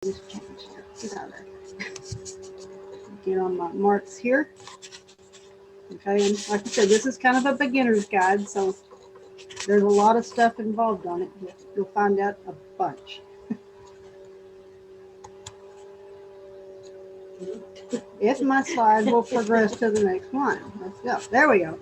Just change here. Get out of there. Get on my marks here. Okay, and like I said, this is kind of a beginner's guide, so there's a lot of stuff involved on it. You'll find out a bunch. If my slide will progress to the next one. Let's go. There we go.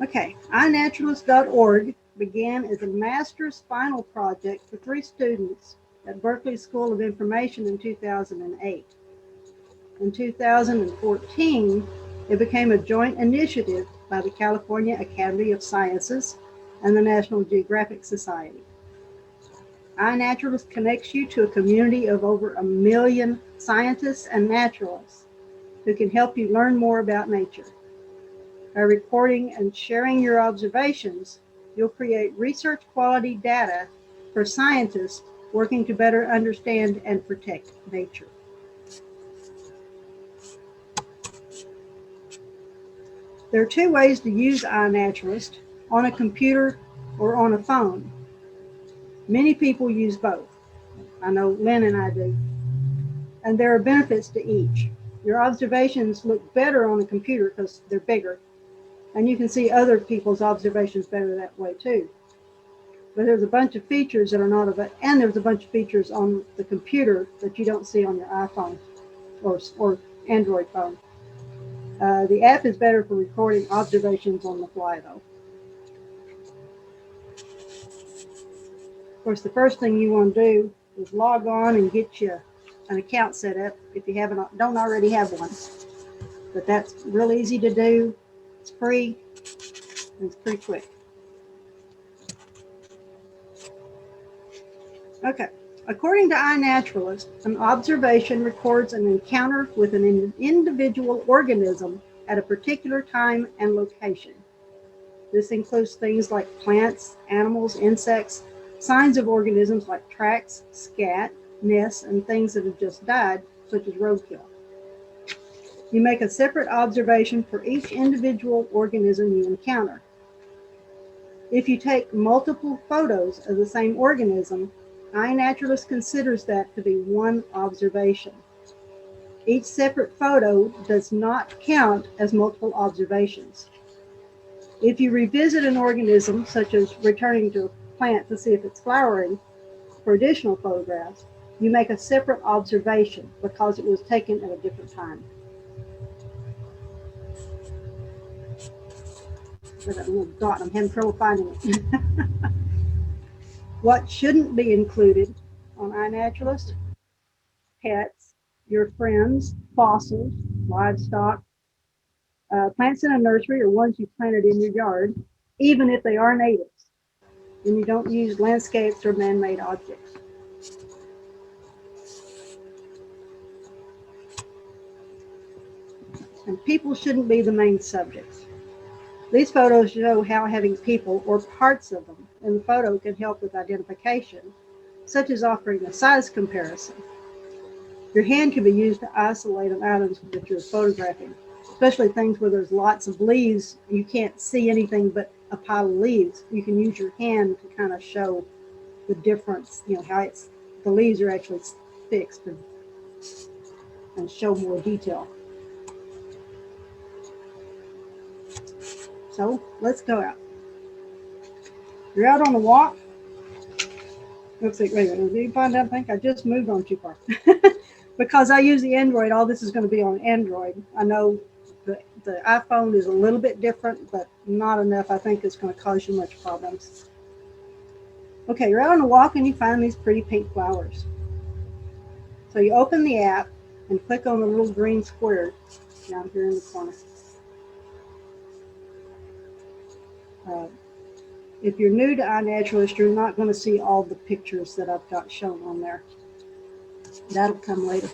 Okay, iNaturalist.org began as a master's final project for 3 students at Berkeley School of Information in 2008. In 2014, it became a joint initiative by the California Academy of Sciences and the National Geographic Society. iNaturalist connects you to a community of over 1 million scientists and naturalists who can help you learn more about nature. By recording and sharing your observations, you'll create research quality data for scientists working to better understand and protect nature. There are 2 ways to use iNaturalist: on a computer or on a phone. Many people use both. I know Lynn and I do. And there are benefits to each. Your observations look better on a computer because they're bigger, and you can see other people's observations better that way too. But there's a bunch of features that are not of it, and there's a bunch of features on the computer that you don't see on your iPhone or Android phone. The app is better for recording observations on the fly, though. Of course, the first thing you want to do is log on and get you an account set up if you don't already have one. But that's real easy to do. It's free, and it's pretty quick. Okay, according to iNaturalist, an observation records an encounter with an individual organism at a particular time and location. This includes things like plants, animals, insects, signs of organisms like tracks, scat, nests, and things that have just died, such as roadkill. You make a separate observation for each individual organism you encounter. If you take multiple photos of the same organism, iNaturalist considers that to be one observation. Each separate photo does not count as multiple observations. If you revisit an organism, such as returning to a plant to see if it's flowering, for additional photographs, you make a separate observation because it was taken at a different time. With that little dot, I'm having trouble finding it. What shouldn't be included on iNaturalist? Pets, your friends, fossils, livestock, plants in a nursery or ones you planted in your yard, even if they are natives. And you don't use landscapes or man-made objects. And people shouldn't be the main subjects. These photos show how having people or parts of them in the photo can help with identification, such as offering a size comparison. Your hand can be used to isolate items that you're photographing, especially things where there's lots of leaves. You can't see anything but a pile of leaves. You can use your hand to kind of show the difference, how the leaves are actually fixed and show more detail. So let's go out. You're out on a walk. Looks like, wait a minute, did you find out? I think I just moved on too far. Because I use the Android, all this is going to be on Android. I know the iPhone is a little bit different, but not enough. I think it's going to cause you much problems. Okay, you're out on a walk and you find these pretty pink flowers. So you open the app and click on the little green square down here in the corner. If you're new to iNaturalist, you're not going to see all the pictures that I've got shown on there. That'll come later.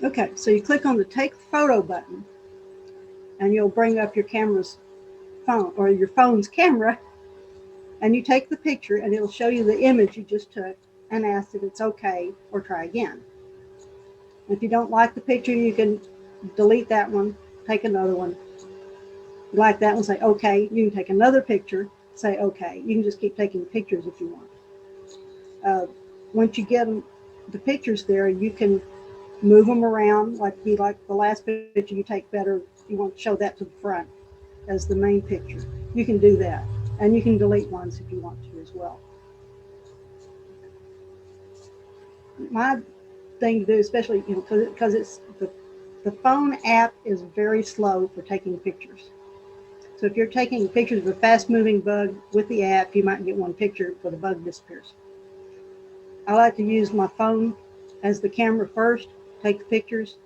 Okay, so you click on the Take Photo button, and you'll bring up your camera's phone or your phone's camera, and you take the picture, and it'll show you the image you just took and ask if it's okay or try again. If you don't like the picture, you can delete that one, take another one. If you like that one, say okay. You can take another picture, say okay. You can just keep taking pictures if you want. Uh, once you get the pictures there, you can move them around, like the last picture you take better. You want to show that to the front as the main picture. You can do that, and you can delete ones if you want to as well. My thing to do, especially because it's the phone app is very slow for taking pictures. So if you're taking pictures of a fast-moving bug with the app, you might get one picture, but the bug disappears. I like to use my phone as the camera first, take the pictures,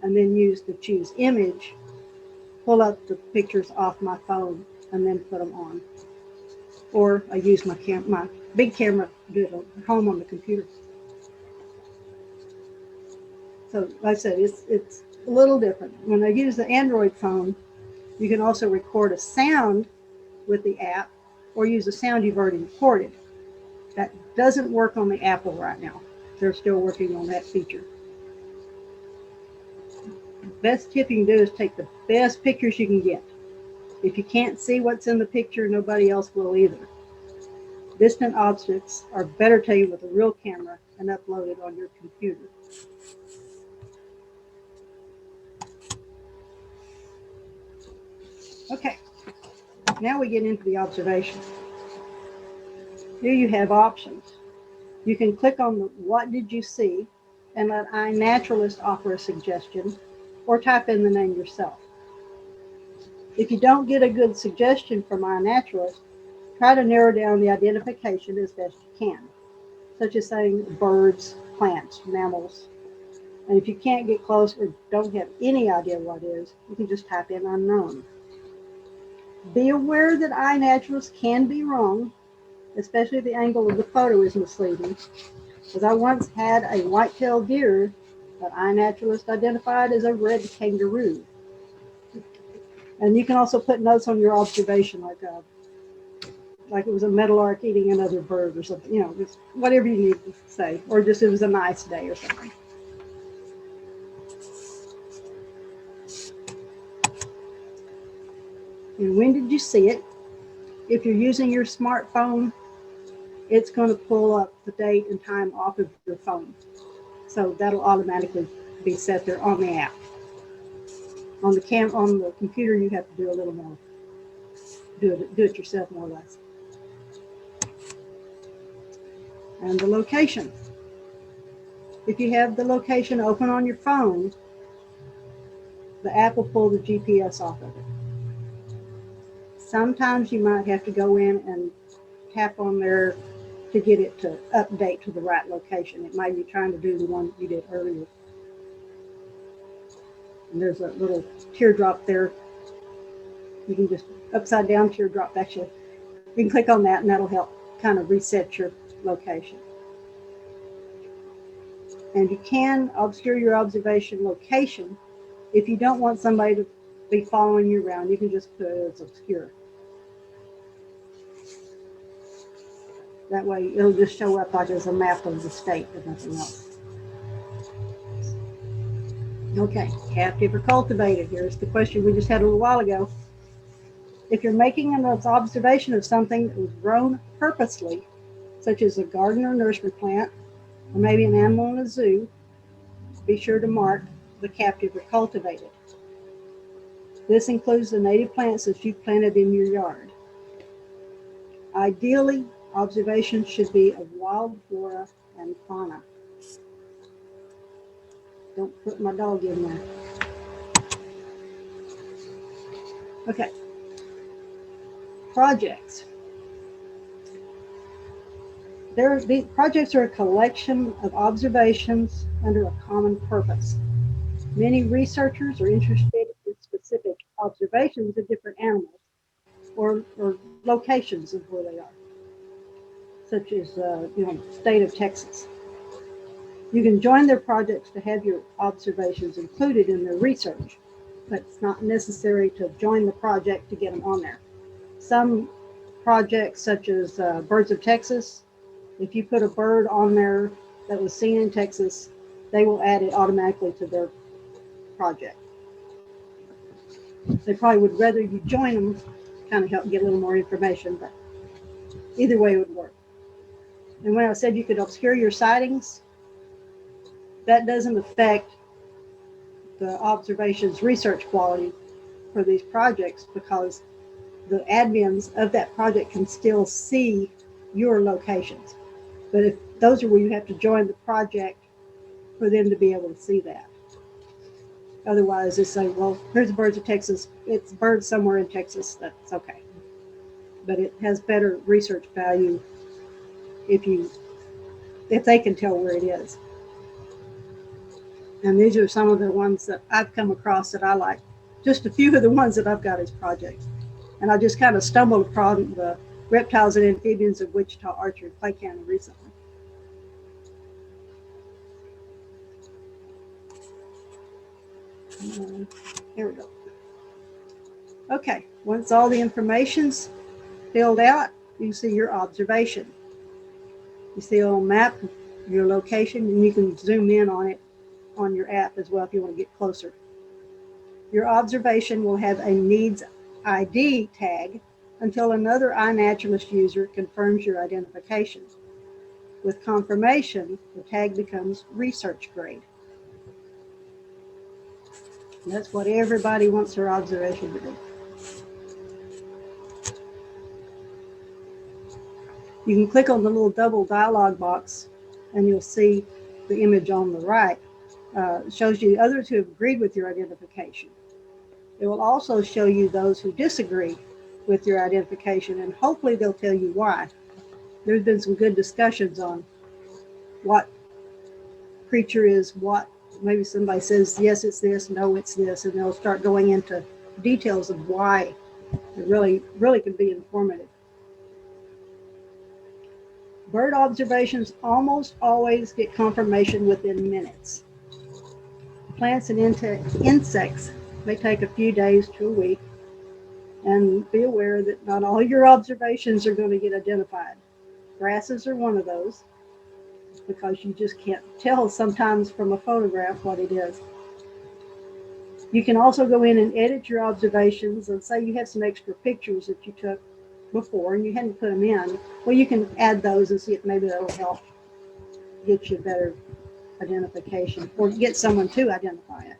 and then use the choose image, pull up the pictures off my phone, and then put them on. Or I use my big camera to do it at home on the computer. So like I said, it's a little different. When I use the Android phone, you can also record a sound with the app or use a sound you've already recorded. That doesn't work on the Apple right now. They're still working on that feature. The best tip you can do is take the best pictures you can get. If you can't see what's in the picture, nobody else will either. Distant objects are better taken with a real camera and uploaded on your computer. Okay, now we get into the observation. Here you have options. You can click on the "What did you see?" and let iNaturalist offer a suggestion, or type in the name yourself. If you don't get a good suggestion from iNaturalist, try to narrow down the identification as best you can, such as saying birds, plants, mammals. And if you can't get close or don't have any idea what it is, you can just type in unknown. Be aware that iNaturalist can be wrong, especially if the angle of the photo is misleading, because I once had a white-tailed deer that iNaturalist identified as a red kangaroo. And you can also put notes on your observation, like it was a meadowlark eating another bird or something, just whatever you need to say, or just it was a nice day or something. And when did you see it? If you're using your smartphone, it's going to pull up the date and time off of your phone. So that'll automatically be set there on the app. On the computer, you have to do a little more, do it yourself more or less. And the location. If you have the location open on your phone, the app will pull the GPS off of it. Sometimes you might have to go in and tap on there to get it to update to the right location. It might be trying to do the one you did earlier. And there's a little teardrop there. You can just upside down teardrop, actually. You can click on that and that'll help kind of reset your location. And you can obscure your observation location. If you don't want somebody to be following you around, you can just put it as obscure. That way it'll just show up like as a map of the state and nothing else. Okay, captive or cultivated. Here's the question we just had a little while ago. If you're making an observation of something that was grown purposely, such as a garden or nursery plant, or maybe an animal in a zoo, be sure to mark the captive or cultivated. This includes the native plants that you planted in your yard. Ideally, observations should be of wild flora and fauna. Don't put my dog in there. Okay. Projects. Projects are a collection of observations under a common purpose. Many researchers are interested in specific observations of different animals or locations of where they are, such as state of Texas. You can join their projects to have your observations included in their research, but it's not necessary to join the project to get them on there. Some projects, such as Birds of Texas, if you put a bird on there that was seen in Texas, they will add it automatically to their project. They probably would rather you join them, kind of help get a little more information, but either way it would work. And when I said you could obscure your sightings, that doesn't affect the observation's research quality for these projects, because the admins of that project can still see your locations. But if those are where you have to join the project for them to be able to see that. Otherwise, they say, well, here's birds of Texas. It's birds somewhere in Texas. That's okay. But it has better research value if they can tell where it is. And these are some of the ones that I've come across that I like. Just a few of the ones that I've got as projects. And I just kind of stumbled upon the reptiles and amphibians of Wichita, Archer, and Clay County recently. Here we go. Okay, once all the information's filled out, you see your observation. You see a little map, your location, and you can zoom in on it on your app as well if you want to get closer. Your observation will have a needs ID tag until another iNaturalist user confirms your identification. With confirmation, the tag becomes research grade. And that's what everybody wants their observation to be. You can click on the little double dialog box and you'll see the image on the right. It shows you others who have agreed with your identification. It will also show you those who disagree with your identification, and hopefully they'll tell you why. There's been some good discussions on what creature is what. Maybe somebody says, yes, it's this, no, it's this, and they'll start going into details of why. It really can be informative. Bird observations almost always get confirmation within minutes. Plants and insects may take a few days to a week, and be aware that not all your observations are going to get identified. Grasses are one of those, because you just can't tell sometimes from a photograph what it is. You can also go in and edit your observations, and say you have some extra pictures that you took before and you hadn't put them in. Well, you can add those and see if maybe that'll help get you better identification, or get someone to identify it.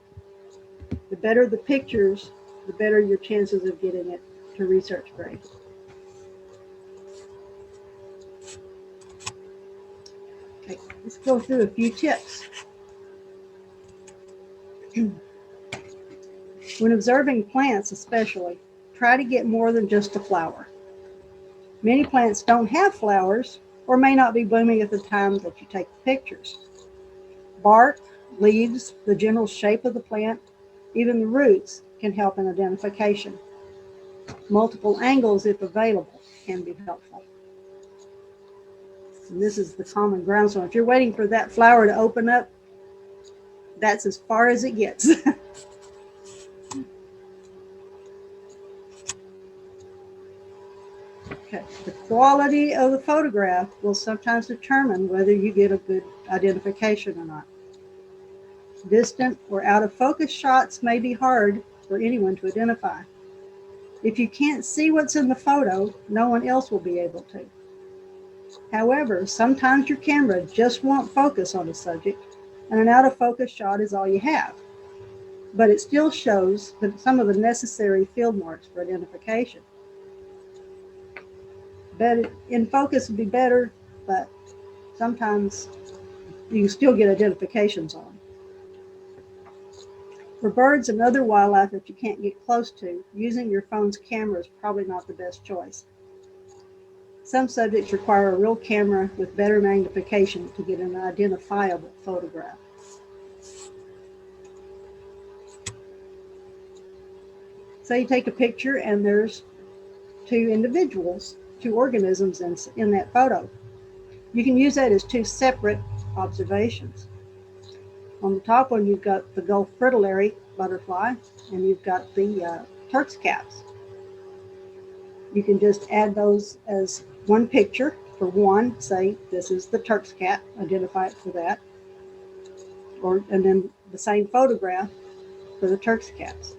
The better the pictures, the better your chances of getting it to research grade. Okay, let's go through a few tips. When observing plants especially, try to get more than just a flower. Many plants don't have flowers or may not be blooming at the time that you take the pictures. Bark, leaves, the general shape of the plant, even the roots can help in identification. Multiple angles, if available, can be helpful. And this is the common groundstorm. If you're waiting for that flower to open up, that's as far as it gets. Okay. The quality of the photograph will sometimes determine whether you get a good identification or not. Distant or out of focus shots may be hard for anyone to identify. If you can't see what's in the photo, no one else will be able to. However, sometimes your camera just won't focus on a subject, and an out of focus shot is all you have. But it still shows some of the necessary field marks for identification. But in focus would be better, but sometimes you can still get identifications on. For birds and other wildlife that you can't get close to, using your phone's camera is probably not the best choice. Some subjects require a real camera with better magnification to get an identifiable photograph. So you take a picture and there's two organisms in that photo. You can use that as two separate observations. On the top one, you've got the Gulf fritillary butterfly, and you've got the Turk's caps. You can just add those as one picture for one, say this is the Turk's cap, identify it for that, and then the same photograph for the Turk's caps.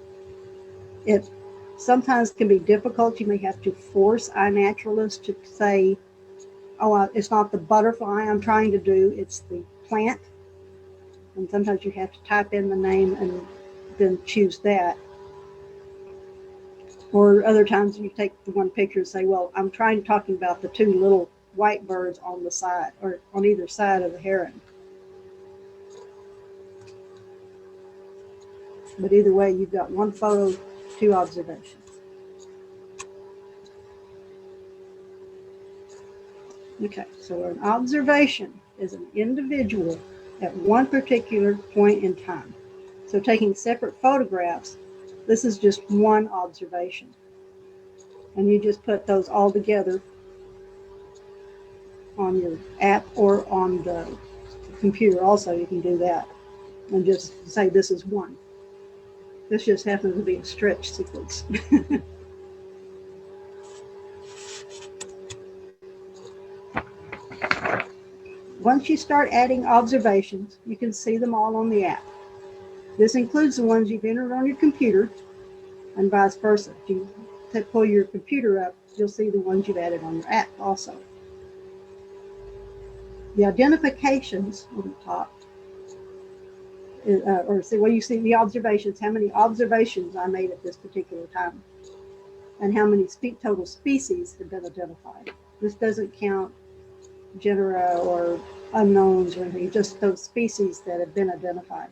It sometimes can be difficult. You may have to force iNaturalist to say, it's not the butterfly I'm trying to do, it's the plant. And sometimes you have to type in the name and then choose that. Or other times you take the one picture and say, well, I'm talking about the two little white birds on the side or on either side of the heron. But either way, you've got one photo, two observations. Okay, so an observation is an individual at one particular point in time. So taking separate photographs, this is just one observation. And you just put those all together on your app or on the computer also, you can do that. And just say this is one. This just happens to be a stretch sequence. Once you start adding observations, you can see them all on the app. This includes the ones you've entered on your computer and vice versa. If you pull your computer up, you'll see the ones you've added on your app also. The identifications on the top, or see, well, you see the observations, how many observations I made at this particular time, and how many total species have been identified. This doesn't count genera or unknowns or anything, just those species that have been identified.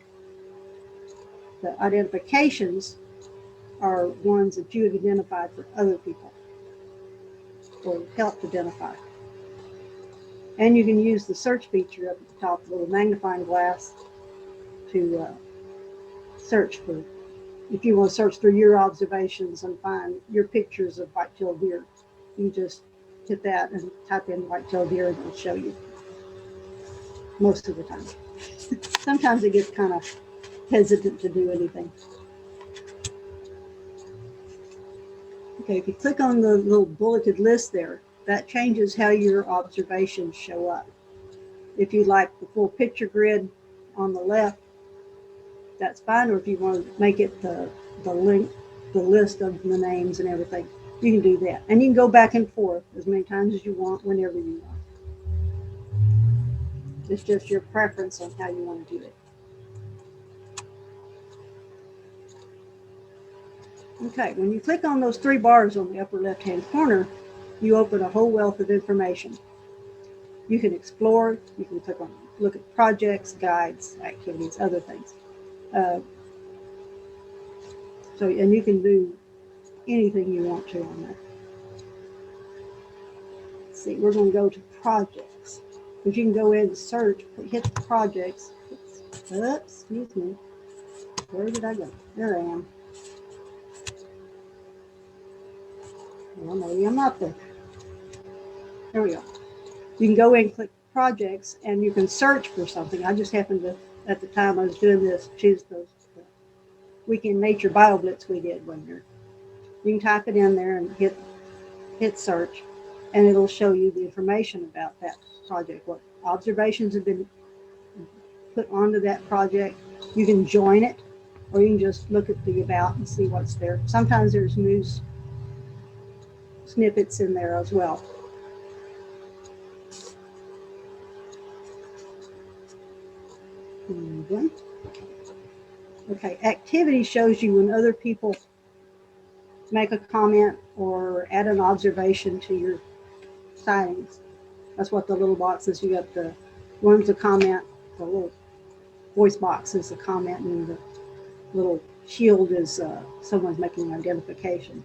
The identifications are ones that you have identified for other people or helped identify. And you can use the search feature up at the top, the little magnifying glass, to search for, if you want to search through your observations and find your pictures of white-tailed deer, you just hit that and type in white-tailed deer and it'll show you most of the time. Sometimes it gets kind of hesitant to do anything. Okay, if you click on the little bulleted list there, that changes how your observations show up. If you like the full picture grid on the left, that's fine. Or if you want to make it the list of the names and everything, you can do that. And you can go back and forth as many times as you want, whenever you want. It's just your preference on how you want to do it. Okay, when you click on those three bars on the upper left-hand corner, you open a whole wealth of information. You can explore, you can click on, look at projects, guides, activities, other things. And you can do anything you want to on that. Let's see, we're going to go to projects. If you can go in and search, hit the projects. Excuse me. Where did I go? There I am. Well, maybe I'm not there. There we go. You can go in and click projects and you can search for something. I just happened to, at the time I was doing this, choose those Weekend Nature Bio Blitz we did one year. You can type it in there and hit search, and it'll show you the information about that project, what observations have been put onto that project. You can join it, or you can just look at the about and see what's there. Sometimes there's news snippets in there as well. Okay, activity shows you when other people make a comment or add an observation to your sightings. That's what the little box is. You got the one's a comment, the little voice box is a comment, and the little shield is someone's making an identification.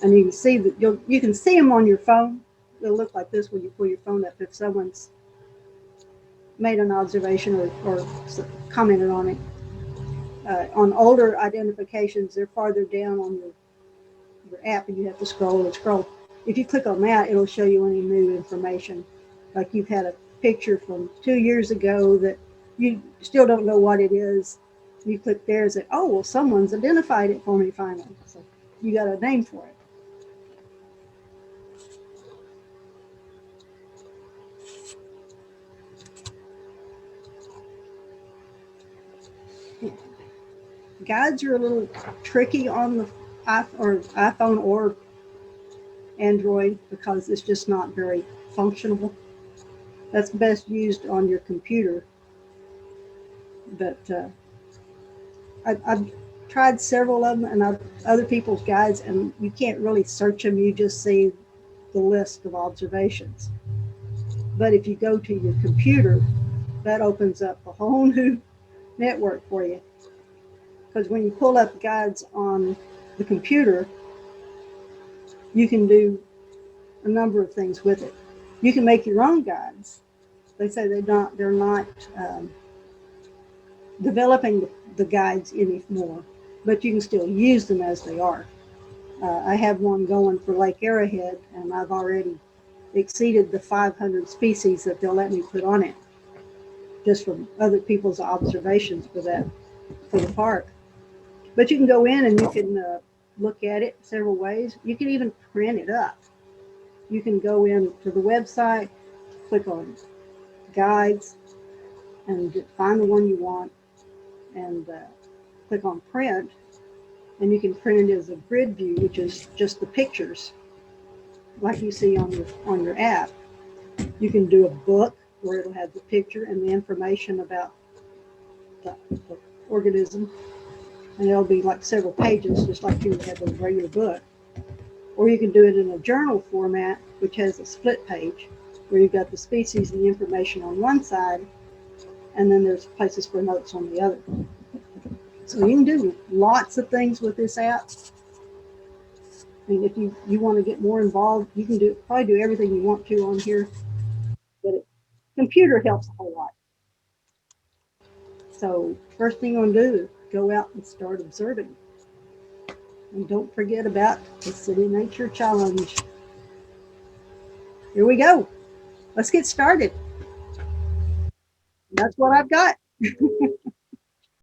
And you can see that you can see them on your phone. They'll look like this when you pull your phone up if someone's made an observation or commented on it. On older identifications, they're farther down on your app, and you have to scroll and scroll. If you click on that, it'll show you any new information. Like you've had a picture from 2 years ago that you still don't know what it is. You click there and say, oh, well, someone's identified it for me finally. So you got a name for it. Guides are a little tricky on the iPhone or Android because it's just not very functional. That's best used on your computer. But I've tried several of them and other people's guides, and you can't really search them. You just see the list of observations. But if you go to your computer, that opens up a whole new network for you. Because when you pull up guides on the computer, you can do a number of things with it. You can make your own guides. They say they're not developing the guides anymore, but you can still use them as they are. I have one going for Lake Arrowhead, and I've already exceeded the 500 species that they'll let me put on it, just from other people's observations for the park. But you can go in and you can look at it several ways. You can even print it up. You can go in to the website, click on guides, and find the one you want, and click on print, and you can print it as a grid view, which is just the pictures like you see on your app. You can do a book where it'll have the picture and the information about the organism, and it'll be like several pages, just like you would have a regular book. Or you can do it in a journal format, which has a split page where you've got the species and the information on one side, and then there's places for notes on the other. So you can do lots of things with this app. I mean, if you want to get more involved, you can probably do everything you want to on here. But computer helps a whole lot. So first thing you want to do is go out and start observing. And don't forget about the City Nature Challenge. Here we go. Let's get started. That's what I've got.